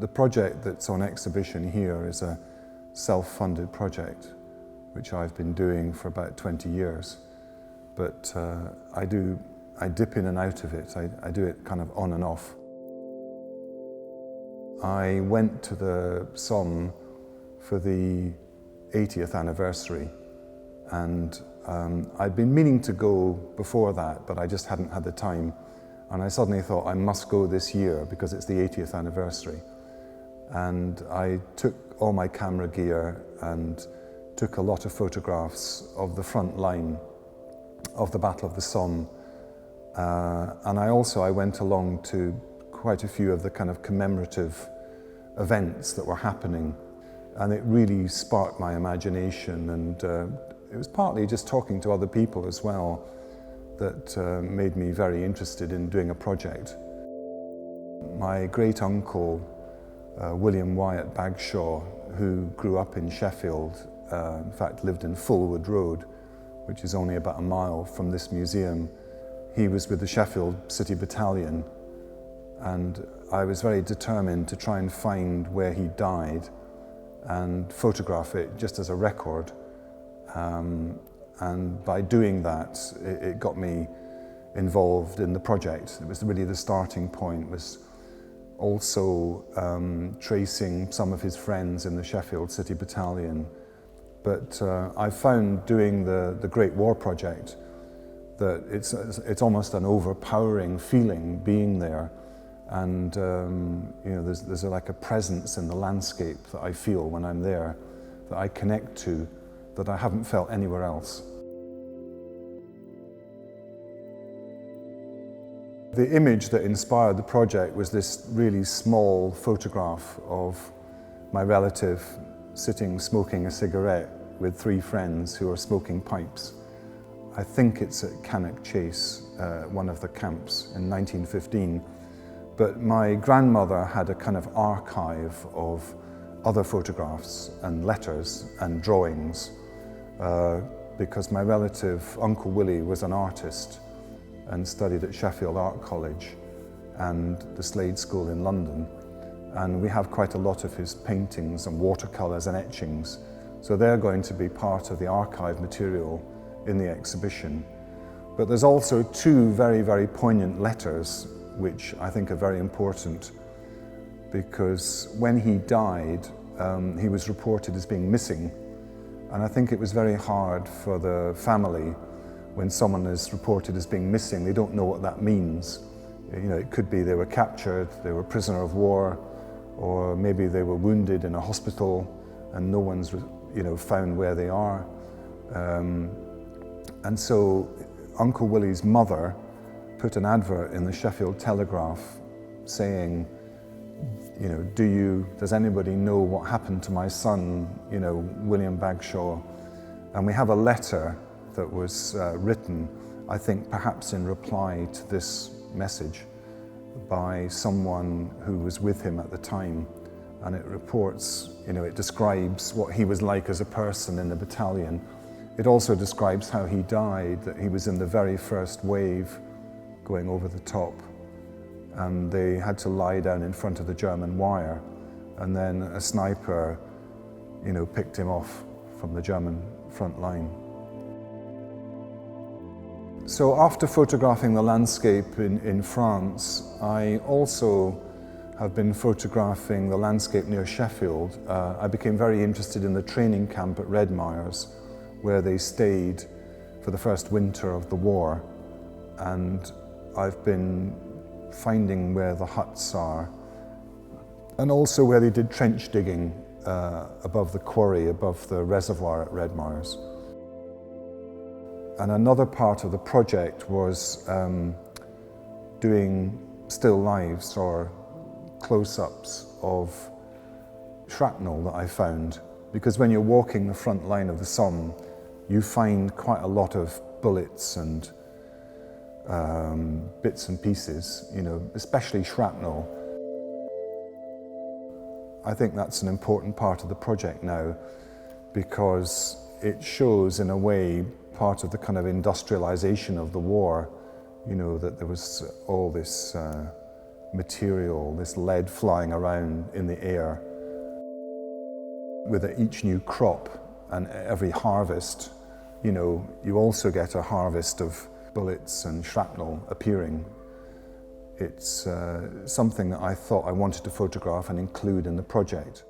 The project that's on exhibition here is a self-funded project, which I've been doing for about 20 years. But I dip in and out of it. I do it kind of on and off. I went to the Somme for the 80th anniversary, and I'd been meaning to go before that, but I just hadn't had the time. And I suddenly thought I must go this year because it's the 80th anniversary. And I took all my camera gear and took a lot of photographs of the front line of the Battle of the Somme. And I went along to quite a few of the kind of commemorative events that were happening. And it really sparked my imagination, and it was partly just talking to other people as well that made me very interested in doing a project. My great uncle, William Wyatt Bagshawe, who grew up in Sheffield, in fact lived in Fulwood Road, which is only about a mile from this museum. He was with the Sheffield City Battalion, and I was very determined to try and find where he died and photograph it just as a record. And by doing that, it got me involved in the project. It was really the starting point, was also tracing some of his friends in the Sheffield City Battalion. But I found doing the Great War project that it's almost an overpowering feeling being there. And there's like a presence in the landscape that I feel when I'm there, that I connect to, that I haven't felt anywhere else. The image that inspired the project was this really small photograph of my relative sitting smoking a cigarette with 3 friends who are smoking pipes. I think it's at Cannock Chase, one of the camps in 1915. But my grandmother had a kind of archive of other photographs and letters and drawings because my relative, Uncle Willie, was an artist and studied at Sheffield Art College and the Slade School in London. And we have quite a lot of his paintings and watercolours and etchings. So they're going to be part of the archive material in the exhibition. But there's also 2 very, very poignant letters which I think are very important, because when he died, he was reported as being missing. And I think it was very hard for the family when someone is reported as being missing. They don't know what that means. You know, it could be they were captured, they were prisoner of war, or maybe they were wounded in a hospital and no one's found where they are. And so Uncle Willie's mother put an advert in the Sheffield Telegraph saying, does anybody know what happened to my son, William Bagshawe? And we have a letter that was written, I think perhaps in reply to this message, by someone who was with him at the time. And it reports, it describes what he was like as a person in the battalion. It also describes how he died, that he was in the very first wave going over the top. And they had to lie down in front of the German wire. And then a sniper, picked him off from the German front line. So after photographing the landscape in France, I also have been photographing the landscape near Sheffield. I became very interested in the training camp at Redmires, where they stayed for the first winter of the war. And I've been finding where the huts are, and also where they did trench digging above the quarry, above the reservoir at Redmires. And another part of the project was doing still lives or close-ups of shrapnel that I found. Because when you're walking the front line of the Somme, you find quite a lot of bullets and bits and pieces, especially shrapnel. I think that's an important part of the project now, because it shows in a way part of the kind of industrialization of the war, that there was all this material, this lead flying around in the air. With each new crop and every harvest, you also get a harvest of bullets and shrapnel appearing. It's something that I thought I wanted to photograph and include in the project.